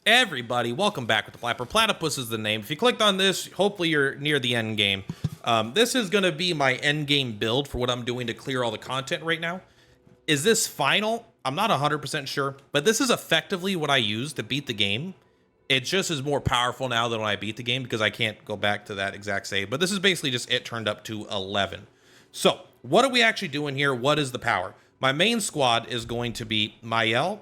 Everybody, welcome back with the Purplatypus is the name. If you clicked on this, hopefully you're near the end game. This is going to be my end game build for what I'm doing to clear all the content right now. Is this final? I'm not 100% sure, but this is effectively what I use to beat the game. It just is more powerful now than when I beat the game because I can't go back to that exact save. But this is basically just it turned up to 11. So what are we actually doing here? What is the power? My main squad is going to be Mael,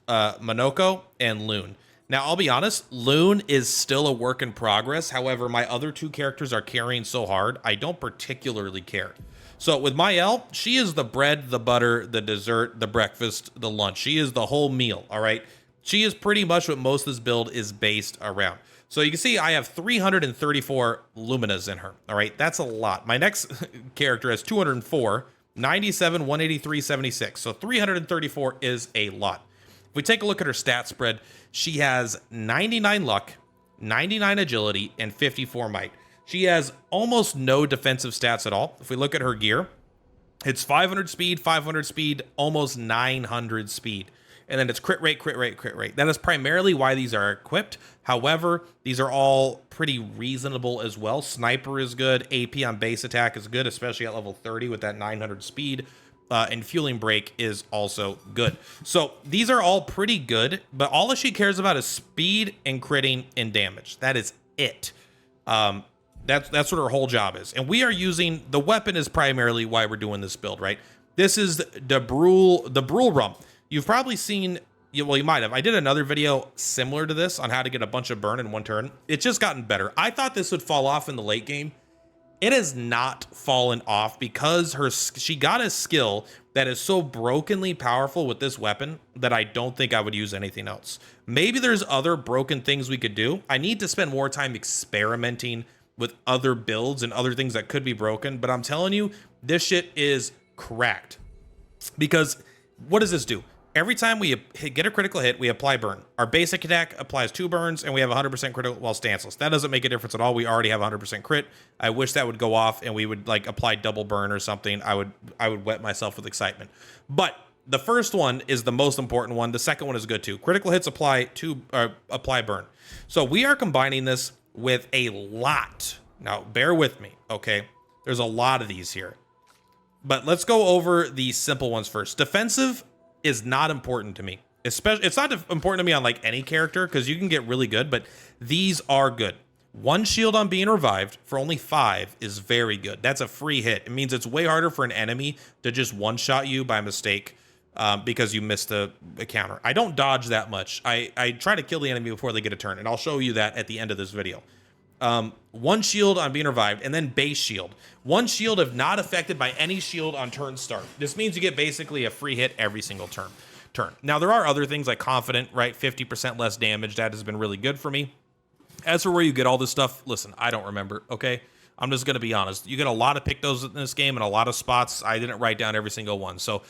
Monoko, and Loon. Now, I'll be honest, Loon is still a work in progress. However, my other two characters are carrying so hard, I don't particularly care. So with Mael, she is the bread, the butter, the dessert, the breakfast, the lunch. She is the whole meal, all right? She is pretty much what most of this build is based around. So you can see I have 334 Luminas in her, all right? That's a lot. My next character has 204, 97, 183, 76. So 334 is a lot. If we take a look at her stat spread, she has 99 luck, 99 agility, and 54 might. She has almost no defensive stats at all. If we look at her gear, it's 500 speed, almost 900 speed. And then it's crit rate, crit rate, crit rate. That is primarily why these are equipped. However, these are all pretty reasonable as well. Sniper is good. AP on base attack is good, especially at level 30 with that 900 speed. And fueling break is also good. So these are all pretty good, but all that she cares about is speed and critting and damage. That is it. That's what her whole job is. And we are using, the weapon is primarily why we're doing this build, right? This is the Brule Rum. You've probably seen, well, you might have. I did another video similar to this on how to get a bunch of burn in one turn. It's just gotten better. I thought this would fall off in the late game. It has not fallen off because she got a skill that is so brokenly powerful with this weapon that I don't think I would use anything else. Maybe there's other broken things we could do. I need to spend more time experimenting with other builds and other things that could be broken, but I'm telling you, this shit is cracked. Because what does this do? Every time we get a critical hit, we apply burn. Our basic attack applies 2 burns, and we have 100% critical while stanceless. That doesn't make a difference at all. We already have 100% crit. I wish that would go off, and we would like apply double burn or something. I would wet myself with excitement. But the first one is the most important one. The second one is good too. Critical hits apply burn. So we are combining this with a lot. Now, bear with me, okay? There's a lot of these here. But let's go over the simple ones first. Defensive is not important to me. Especially, it's not important to me on like any character because you can get really good, but these are good. 1 shield on being revived for only 5 is very good. That's a free hit. It means it's way harder for an enemy to just one-shot you by mistake because you missed a counter. I don't dodge that much. I try to kill the enemy before they get a turn, and I'll show you that at the end of this video. 1 shield on being revived, and then base shield. 1 shield if not affected by any shield on turn start. This means you get basically a free hit every single turn. Now, there are other things like confident, right? 50% less damage. That has been really good for me. As for where you get all this stuff, listen, I don't remember, okay? I'm just going to be honest. You get a lot of pictos in this game and a lot of spots. I didn't write down every single one. So,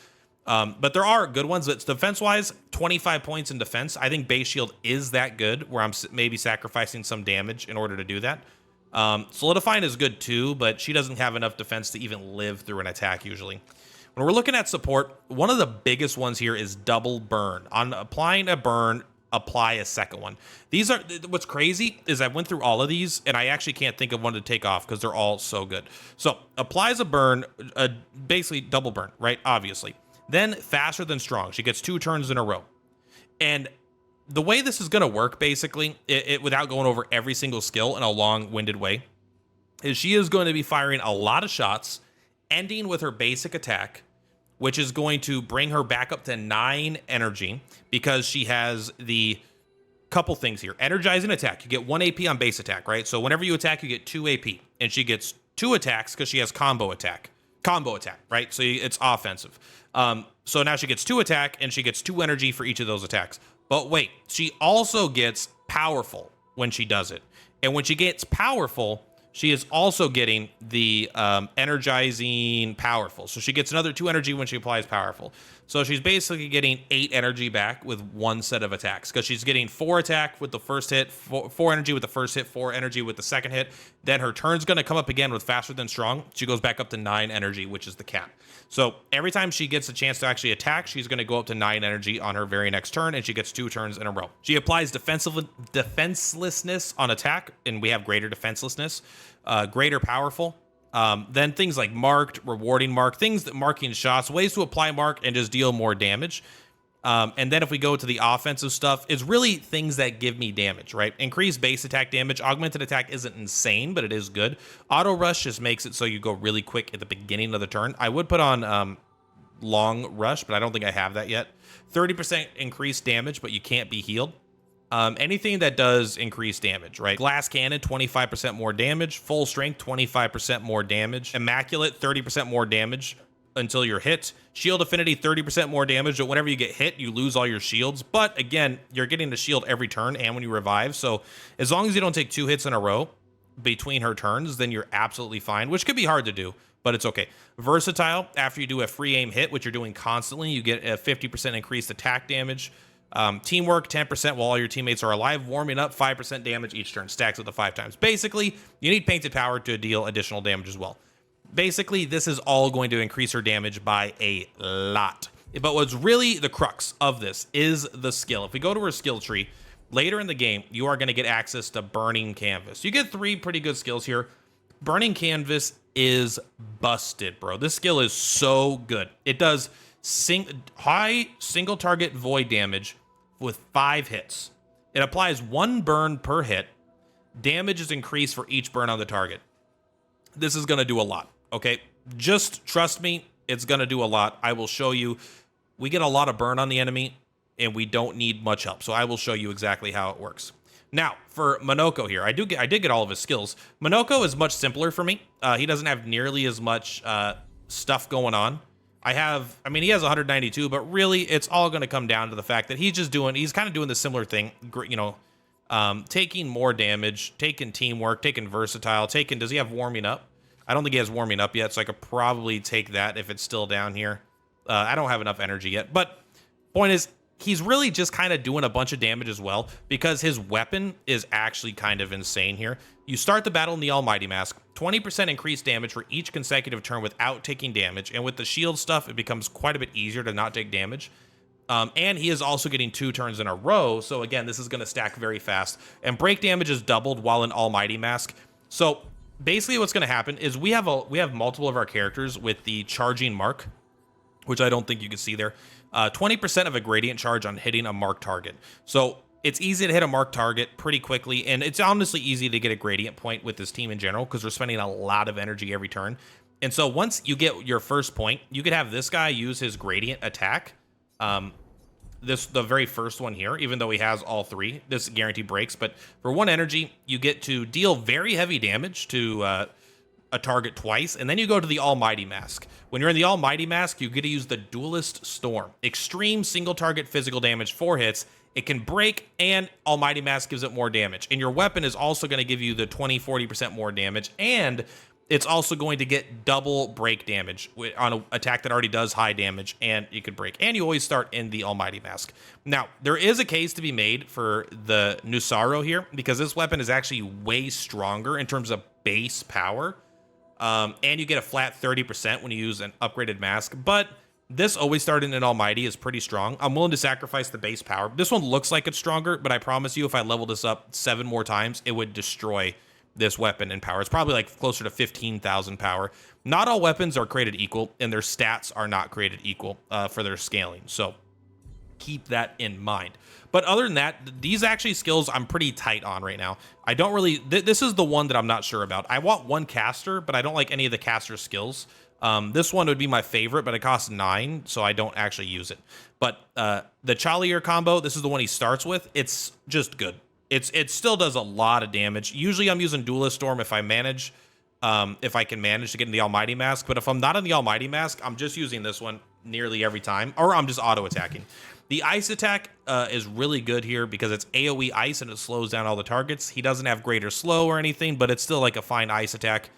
but there are good ones. That's defense-wise, 25 points in defense. I think base shield is that good, where I'm maybe sacrificing some damage in order to do that. Solidifying is good too, but she doesn't have enough defense to even live through an attack usually. When we're looking at support, one of the biggest ones here is double burn. On applying a burn, apply a second one. These are, what's crazy is I went through all of these and I actually can't think of one to take off because they're all so good. So applies a burn, basically double burn, right? Obviously. Then faster than strong. She gets 2 turns in a row. And the way this is going to work, basically, without going over every single skill in a long-winded way, is she is going to be firing a lot of shots, ending with her basic attack, which is going to bring her back up to 9 energy because she has the couple things here. Energizing attack. You get 1 AP on base attack, right? So whenever you attack, you get 2 AP. And she gets 2 attacks because she has combo attack, right? So it's offensive. So now she gets 2 attack and she gets 2 energy for each of those attacks. But wait, she also gets powerful when she does it. And when she gets powerful, she is also getting the energizing powerful. So she gets another 2 energy when she applies powerful. So she's basically getting 8 energy back with one set of attacks, because she's getting 4 attack with the first hit, 4 energy with the first hit, 4 energy with the second hit. Then her turn's going to come up again with faster than strong. She goes back up to 9 energy, which is the cap. So every time she gets a chance to actually attack, she's going to go up to 9 energy on her very next turn, and she gets 2 turns in a row. She applies defenselessness on attack, and we have greater defenselessness, greater powerful. Then things like marked, rewarding mark, things that marking shots, ways to apply mark and just deal more damage. And then if we go to the offensive stuff, it's really things that give me damage, right? Increased base attack damage. Augmented attack isn't insane, but it is good. Auto rush just makes it so you go really quick at the beginning of the turn. I would put on long rush, but I don't think I have that yet. 30% increased damage, but you can't be healed. Anything that does increase damage, right? Glass cannon, 25% more damage. Full strength, 25% more damage. Immaculate, 30% more damage until you're hit. Shield affinity, 30% more damage, but whenever you get hit, you lose all your shields. But again, you're getting the shield every turn and when you revive. So as long as you don't take 2 hits in a row between her turns, then you're absolutely fine, which could be hard to do, but it's okay. Versatile, after you do a free aim hit, which you're doing constantly, you get a 50% increased attack damage. Teamwork, 10% while all your teammates are alive. Warming up, 5% damage each turn. Stacks up to 5 times. Basically, you need Painted Power to deal additional damage as well. Basically, this is all going to increase her damage by a lot. But what's really the crux of this is the skill. If we go to her skill tree, later in the game, you are going to get access to Burning Canvas. You get 3 pretty good skills here. Burning Canvas is busted, bro. This skill is so good. It does high single target void damage with 5 hits. It applies 1 burn per hit. Damage is increased for each burn on the target. This is going to do a lot, okay? Just trust me, it's going to do a lot. I will show you. We get a lot of burn on the enemy, and we don't need much help. So I will show you exactly how it works. Now, for Monoko here, I did get all of his skills. Monoko is much simpler for me. He doesn't have nearly as much stuff going on. He has 192, but really it's all going to come down to the fact that he's kind of doing the similar thing, you know, taking more damage, taking teamwork, taking versatile, does he have warming up? I don't think he has warming up yet, so I could probably take that if it's still down here. I don't have enough energy yet, but point is, he's really just kind of doing a bunch of damage as well, because his weapon is actually kind of insane here. You start the battle in the Almighty Mask, 20% increased damage for each consecutive turn without taking damage, and with the shield stuff, it becomes quite a bit easier to not take damage. And he is also getting 2 turns in a row, so again, this is going to stack very fast. And break damage is doubled while in Almighty Mask. So basically what's going to happen is we have multiple of our characters with the charging mark, which I don't think you can see there. 20% of a gradient charge on hitting a marked target. So it's easy to hit a marked target pretty quickly, and it's honestly easy to get a gradient point with this team in general because we're spending a lot of energy every turn. And so once you get your first point, you could have this guy use his gradient attack. The very first one here, even though he has all 3, this guaranteed breaks. But for 1 energy, you get to deal very heavy damage to a target twice, and then you go to the Almighty Mask. When you're in the Almighty Mask, you get to use the Duelist Storm. Extreme single target physical damage, 4 hits. It can break, and Almighty Mask gives it more damage. And your weapon is also going to give you the 20-40% more damage, and it's also going to get double break damage on an attack that already does high damage, and you could break. And you always start in the Almighty Mask. Now, there is a case to be made for the Nusaro here, because this weapon is actually way stronger in terms of base power. And you get a flat 30% when you use an upgraded mask, but this always starting in Almighty is pretty strong. I'm willing to sacrifice the base power. This one looks like it's stronger, but I promise you if I level this up 7 more times, it would destroy this weapon in power. It's probably like closer to 15,000 power. Not all weapons are created equal, and their stats are not created equal for their scaling. So keep that in mind. But other than that, these actually skills I'm pretty tight on right now. I don't really, this is the one that I'm not sure about. I want 1 caster, but I don't like any of the caster skills. This one would be my favorite, but it costs 9, so I don't actually use it. But the Chalier combo, this is the one he starts with. It's just good. It still does a lot of damage. Usually I'm using Duelist Storm if I manage, if I can manage to get in the Almighty Mask. But if I'm not in the Almighty Mask, I'm just using this one nearly every time, or I'm just auto attacking. The ice attack is really good here because it's AoE ice and it slows down all the targets. He doesn't have greater slow or anything, but it's still like a fine ice attack.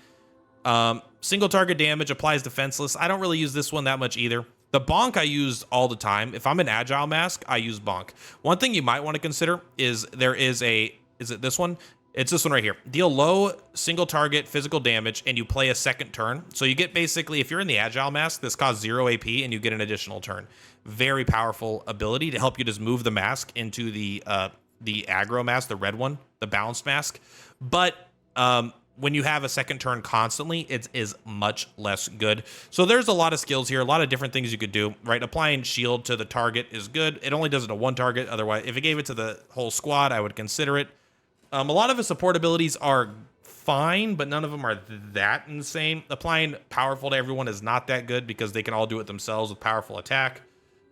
Single target damage, applies defenseless. I don't really use this one that much either. The bonk I use all the time. If I'm an agile mask, I use bonk. One thing you might want to consider is there is a, is it this one? It's this one right here. Deal low single target physical damage and you play a second turn. So you get basically, if you're in the agile mask, this costs 0 AP and you get an additional turn. Very powerful ability to help you just move the mask into the aggro mask, the red one, the balanced mask. But when you have a second turn constantly, it is much less good. So there's a lot of skills here, a lot of different things you could do, right? Applying shield to the target is good. It only does it to one target. Otherwise, if it gave it to the whole squad, I would consider it. A lot of his support abilities are fine, but none of them are that insane. Applying powerful to everyone is not that good because they can all do it themselves with powerful attack.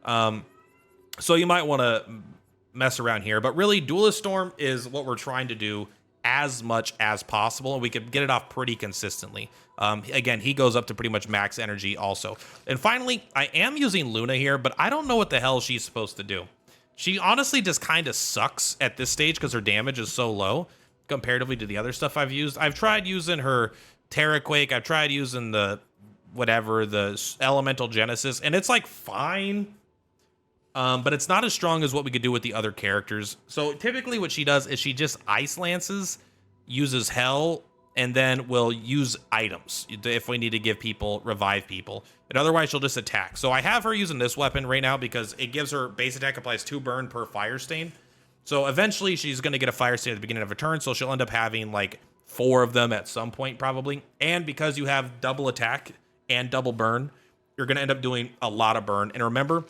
So you might want to mess around here, but really Duelist Storm is what we're trying to do as much as possible, and we could get it off pretty consistently. Again, he goes up to pretty much max energy also. And finally, I am using Luna here, but I don't know what the hell she's supposed to do. She honestly just kind of sucks at this stage because her damage is so low comparatively to the other stuff I've used. I've tried using her Terraquake. I've tried using the whatever, the Elemental Genesis, and it's like fine. But it's not as strong as what we could do with the other characters. So typically what she does is she just Ice Lances, uses Hell, and then will use items if we need to give people, revive people. And otherwise she'll just attack. So I have her using this weapon right now because it gives her base attack applies 2 burn per Fire Stain. So eventually she's going to get a Fire Stain at the beginning of a turn. So she'll end up having like 4 of them at some point probably. And because you have double attack and double burn, you're going to end up doing a lot of burn. And remember,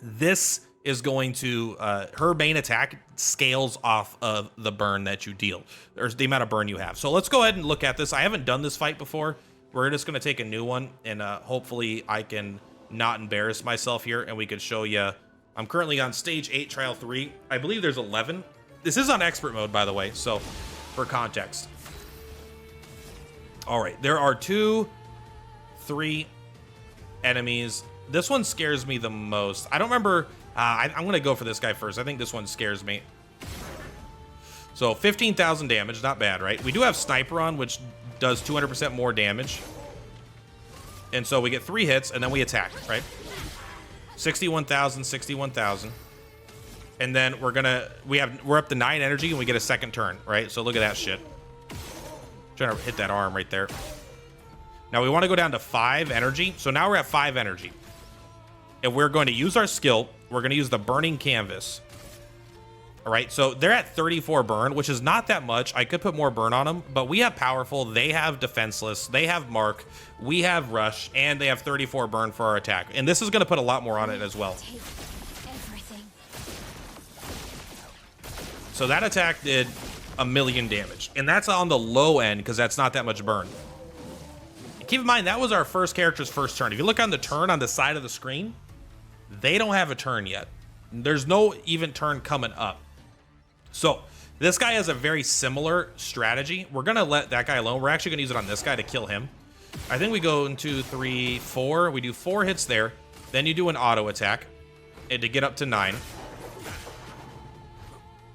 this is going to, her main attack scales off of the burn that you deal. There's the amount of burn you have. So let's go ahead and look at this. I haven't done this fight before. We're just going to take a new one, and hopefully I can not embarrass myself here, and we could show you. I'm currently on stage 8, trial 3. I believe there's 11. This is on expert mode, by the way, so for context. All right, there are 2, 3 enemies. This one scares me the most. I don't remember. I'm going to go for this guy first. I think this one scares me. So 15,000 damage. Not bad, right? We do have Sniper on, which does 200% more damage. And so we get 3 hits, and then we attack, right? 61,000, 61,000. And then we're up to 9 energy, and we get a second turn, right? So look at that shit. Trying to hit that arm right there. Now we want to go down to 5 energy. So now we're at 5 energy. And we're going to use our skill. We're going to use the Burning Canvas. All right, so they're at 34 burn, which is not that much. I could put more burn on them, but we have Powerful. They have Defenseless. They have Mark. We have Rush, and they have 34 burn for our attack. And this is going to put a lot more on it as well. So that attack did 1,000,000 damage. And that's on the low end because that's not that much burn. Keep in mind, that was our first character's first turn. If you look on the turn on the side of the screen, they don't have a turn yet. There's no even turn coming up. So this guy has a very similar strategy. We're going to let that guy alone. We're actually going to use it on this guy to kill him. I think we go in 2, 3, 4. We do 4 hits there. Then you do an auto attack and to get up to 9.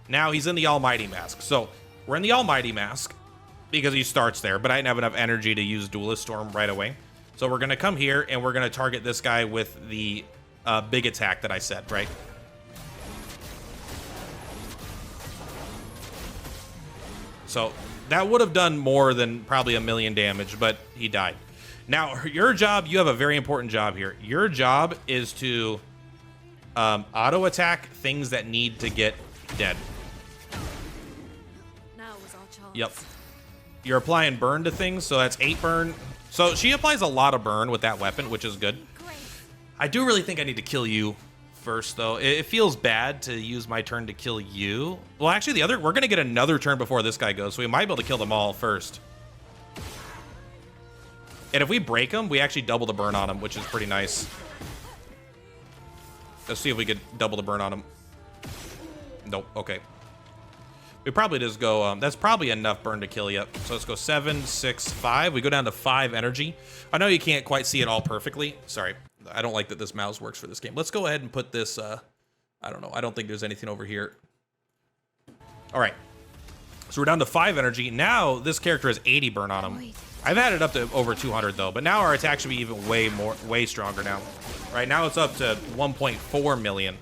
Now he's in the Almighty Mask. So we're in the Almighty Mask because he starts there, but I didn't have enough energy to use Duelist Storm right away. So we're going to come here and we're going to target this guy with the big attack that I said, right? So that would have done more than probably 1,000,000 damage, but he died. Now, your job, you have a very important job here. Your job is to auto attack things that need to get dead. Now was our chance. Yep. You're applying burn to things, so that's 8 burn. So she applies a lot of burn with that weapon, which is good. Great. I do really think I need to kill you first, though. It feels bad to use my turn to kill you. Well, actually, we're going to get another turn before this guy goes, so we might be able to kill them all first. And if we break them, we actually double the burn on them, which is pretty nice. Let's see if we could double the burn on them. Nope, okay. We probably just go, that's probably enough burn to kill you. So let's go 7, 6, 5. We go down to 5 energy. I know you can't quite see it all perfectly. Sorry. I don't like that this mouse works for this game. Let's go ahead and put this, I don't know. I don't think there's anything over here. All right. So we're down to 5 energy. Now this character has 80 burn on him. I've had it up to over 200 though, but now our attack should be even way stronger now. Right now it's up to 1.4 million,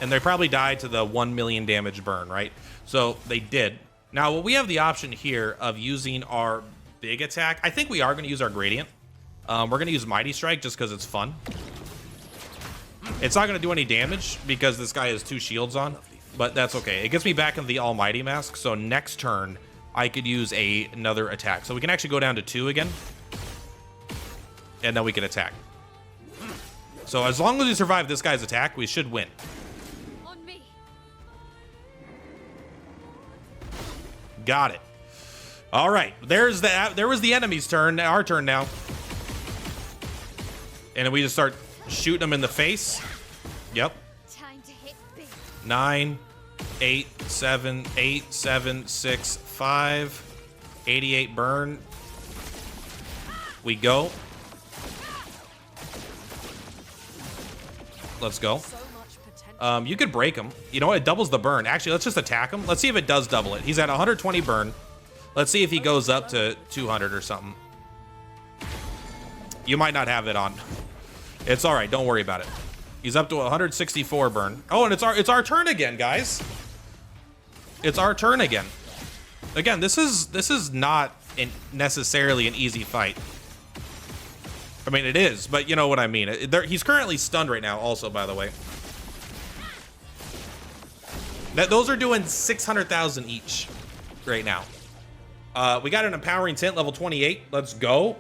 and they probably died to the 1 million damage burn, right? So they did. Now we have the option here of using our big attack. I think we are going to use our gradient. We're going to use Mighty Strike just because it's fun. It's not going to do any damage because this guy has 2 shields on, but that's okay. It gets me back into the Almighty Mask, so next turn I could use another attack. So we can actually go down to 2 again, and then we can attack. So as long as we survive this guy's attack, we should win. On me. Got it. All right, there was the enemy's turn. Our turn now. And then we just start shooting them in the face. Yep. Time to hit big. 9, 8, 7, 8, 7, 6, 5. 88 burn. We go. Let's go. So much potential. You could break him. You know what? It doubles the burn. Actually, let's just attack him. Let's see if it does double it. He's at 120 burn. Let's see if he goes up to 200 or something. You might not have it on. It's all right. Don't worry about it. He's up to 164 burn. Oh, and it's our turn again, guys. It's our turn again. Again, this is not necessarily an easy fight. I mean, it is, but you know what I mean. He's currently stunned right now, also, by the way. Those are doing 600,000 each right now. We got an Empowering Tint, level 28. Let's go.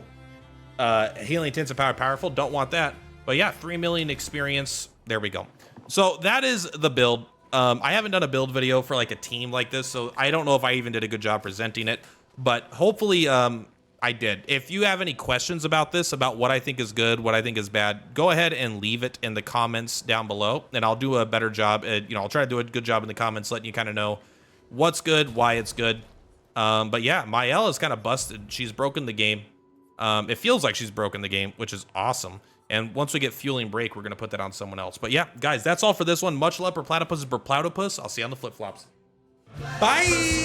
Healing Tints and Powerful. Don't want that. But yeah, 3 million experience. There we go. So that is the build. I haven't done a build video for like a team like this, so I don't know if I even did a good job presenting it. But hopefully I did. If you have any questions about this, about what I think is good, what I think is bad, go ahead and leave it in the comments down below, and I'll do a better job. I'll try to do a good job in the comments, letting you kind of know what's good, why it's good. But yeah, Mael is kind of busted. She's broken the game. It feels like she's broken the game, which is awesome. And once we get Fueling Break, we're going to put that on someone else. But yeah, guys, that's all for this one. Much love for Purplatypus. I'll see you on the flip-flops. Bye!